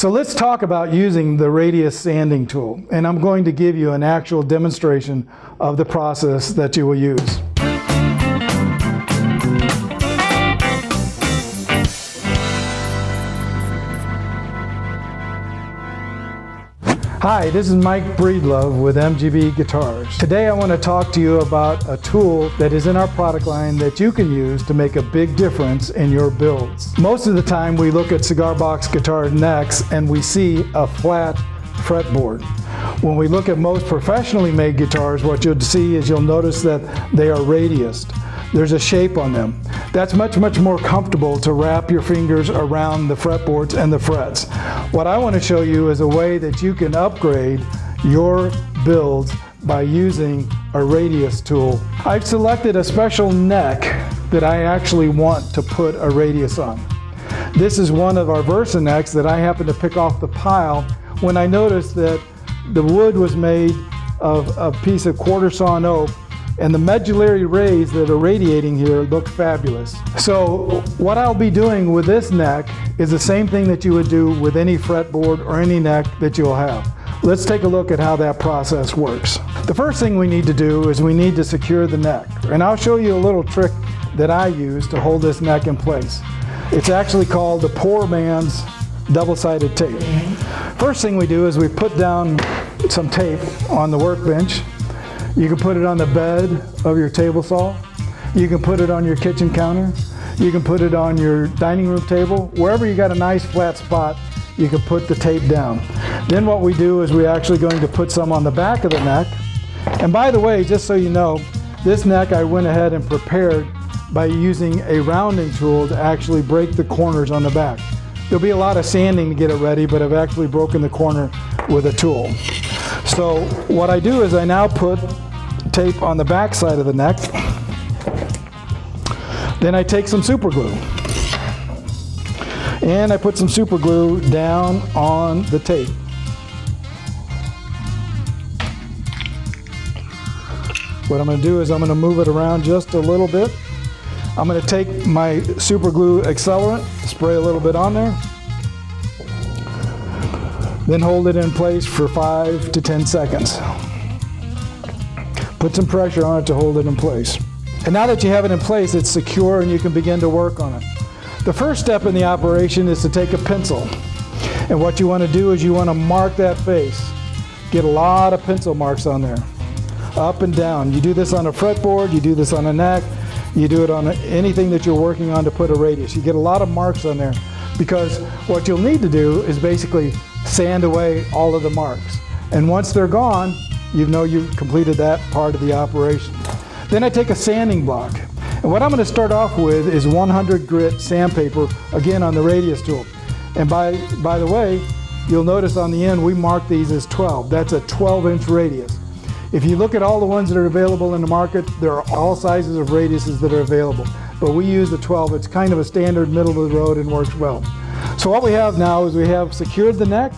So let's talk about using the Radius Sanding Tool, and I'm going to give you an actual demonstration of the process that you will use. Hi, this is Mike Breedlove with MGB Guitars. Today I want to talk to you about a tool that is in our product line that you can use to make a big difference in your builds. Most of the time we look at Cigar Box Guitar necks and we see a flat fretboard. When we look at most professionally made guitars, what you'll see is you'll notice that they are radiused. There's a shape on them. That's much more comfortable to wrap your fingers around the fretboards and the frets. What I want to show you is a way that you can upgrade your builds by using a radius tool. I've selected a special neck that I actually want to put a radius on. This is one of our Versa necks that I happened to pick off the pile when I noticed that the wood was made of a piece of quarter sawn oak, and the medullary rays that are radiating here look fabulous. So what I'll be doing with this neck is the same thing that you would do with any fretboard or any neck that you'll have. Let's take a look at how that process works. The first thing we need to do is we need to secure the neck. And I'll show you a little trick that I use to hold this neck in place. It's actually called the poor man's double-sided tape. First thing we do is we put down some tape on the workbench. You can put it on the bed of your table saw. You can put it on your kitchen counter. You can put it on your dining room table. Wherever you got a nice flat spot, you can put the tape down. Then what we do is we're actually going to put some on the back of the neck. And by the way, just so you know, this neck I went ahead and prepared by using a rounding tool to actually break the corners on the back. There'll be a lot of sanding to get it ready, but I've actually broken the corner with a tool. So what I do is I now put tape on the back side of the neck. Then I take some super glue and I put some super glue down on the tape. What I'm going to do is I'm going to move it around just a little bit. I'm going to take my super glue accelerant, spray a little bit on there, then hold it in place for 5 to 10 seconds. Put some pressure on it to hold it in place. And now that you have it in place, it's secure and you can begin to work on it. The first step in the operation is to take a pencil. And what you want to do is you want to mark that face. Get a lot of pencil marks on there, up and down. You do this on a fretboard, you do this on a neck, you do it on anything that you're working on to put a radius. You get a lot of marks on there because what you'll need to do is basically sand away all of the marks. And once they're gone, you know you've completed that part of the operation. Then I take a sanding block. And what I'm going to start off with is 100 grit sandpaper, again on the radius tool. And by the way, you'll notice on the end we mark these as 12. That's a 12-inch radius. If you look at all the ones that are available in the market, there are all sizes of radiuses that are available. But we use the 12. It's kind of a standard middle of the road and works well. So what we have now is we have secured the neck,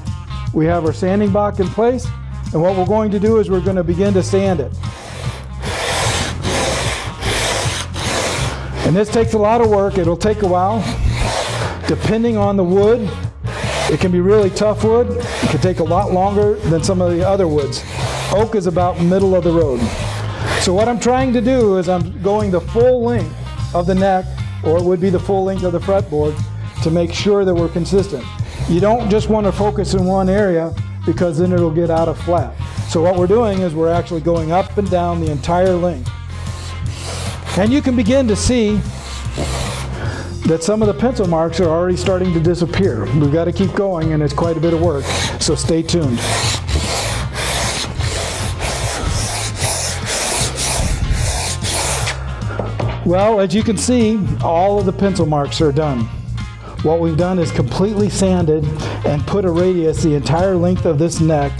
we have our sanding block in place, and what we're going to do is we're going to begin to sand it. And this takes a lot of work. It'll take a while. Depending on the wood, it can be really tough wood. It can take a lot longer than some of the other woods. Oak is about middle of the road. So what I'm trying to do is I'm going the full length of the neck, or it would be the full length of the fretboard, to make sure that we're consistent. You don't just want to focus in one area because then it'll get out of flat. So what we're doing is we're actually going up and down the entire length. And you can begin to see that some of the pencil marks are already starting to disappear. We've got to keep going and it's quite a bit of work, so stay tuned. Well, as you can see, all of the pencil marks are done. What we've done is completely sanded and put a radius the entire length of this neck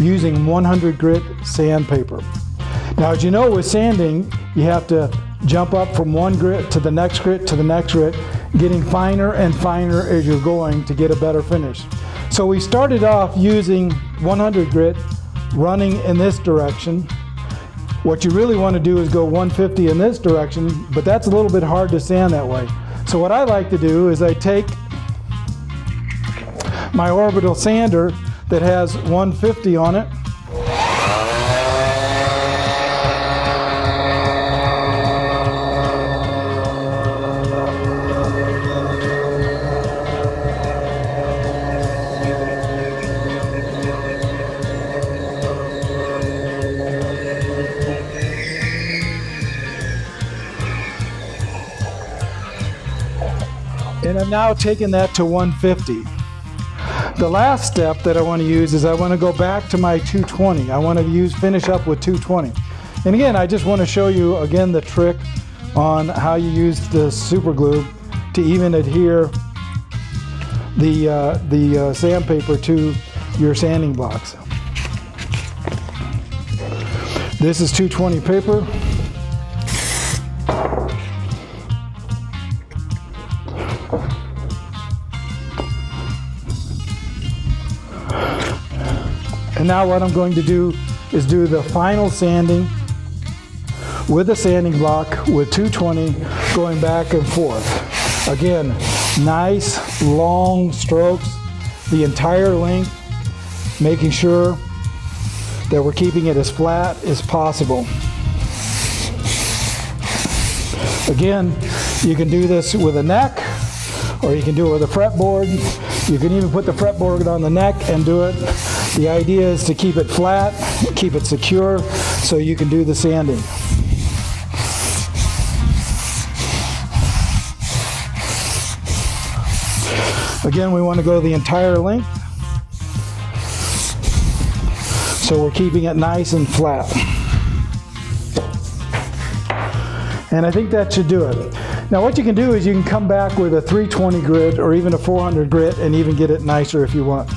using 100 grit sandpaper. Now, as you know, with sanding, you have to jump up from one grit to the next grit to the next grit, getting finer and finer as you're going to get a better finish. So we started off using 100 grit running in this direction. What you really want to do is go 150 in this direction, but that's a little bit hard to sand that way. So what I like to do is I take my orbital sander that has 150 on it. And I'm now taking that to 150. The last step that I want to use is I want to go back to my 220. I want to finish up with 220. And again, I just want to show you again the trick on how you use the super glue to even adhere the sandpaper to your sanding blocks. This is 220 paper. And now what I'm going to do is do the final sanding with a sanding block with 220 going back and forth. Again, nice long strokes the entire length, making sure that we're keeping it as flat as possible. Again, you can do this with a neck, or you can do it with a fretboard. You can even put the fretboard on the neck and do it. The idea is to keep it flat, keep it secure, so you can do the sanding. Again, we want to go the entire length, so we're keeping it nice and flat. And I think that should do it. Now what you can do is you can come back with a 320 grit or even a 400 grit and even get it nicer if you want.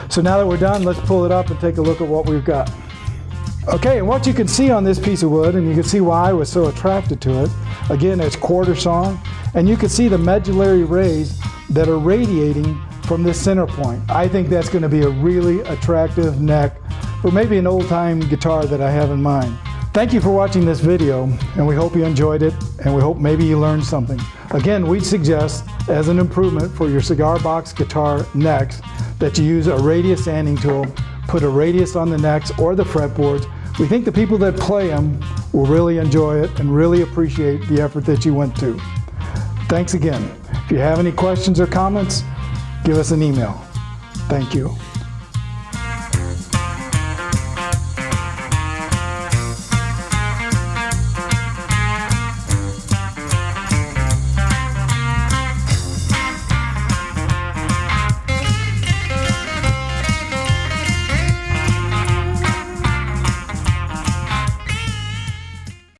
So now that we're done, let's pull it up and take a look at what we've got. Okay, and what you can see on this piece of wood, and you can see why I was so attracted to it, again, it's quarter sawn, and you can see the medullary rays that are radiating from this center point. I think that's going to be a really attractive neck for maybe an old-time guitar that I have in mind. Thank you for watching this video, and we hope you enjoyed it, and we hope maybe you learned something. Again, we suggest, as an improvement for your cigar box guitar necks, that you use a radius sanding tool, put a radius on the necks or the fretboards. We think the people that play them will really enjoy it and really appreciate the effort that you went to. Thanks again. If you have any questions or comments, give us an email. Thank you.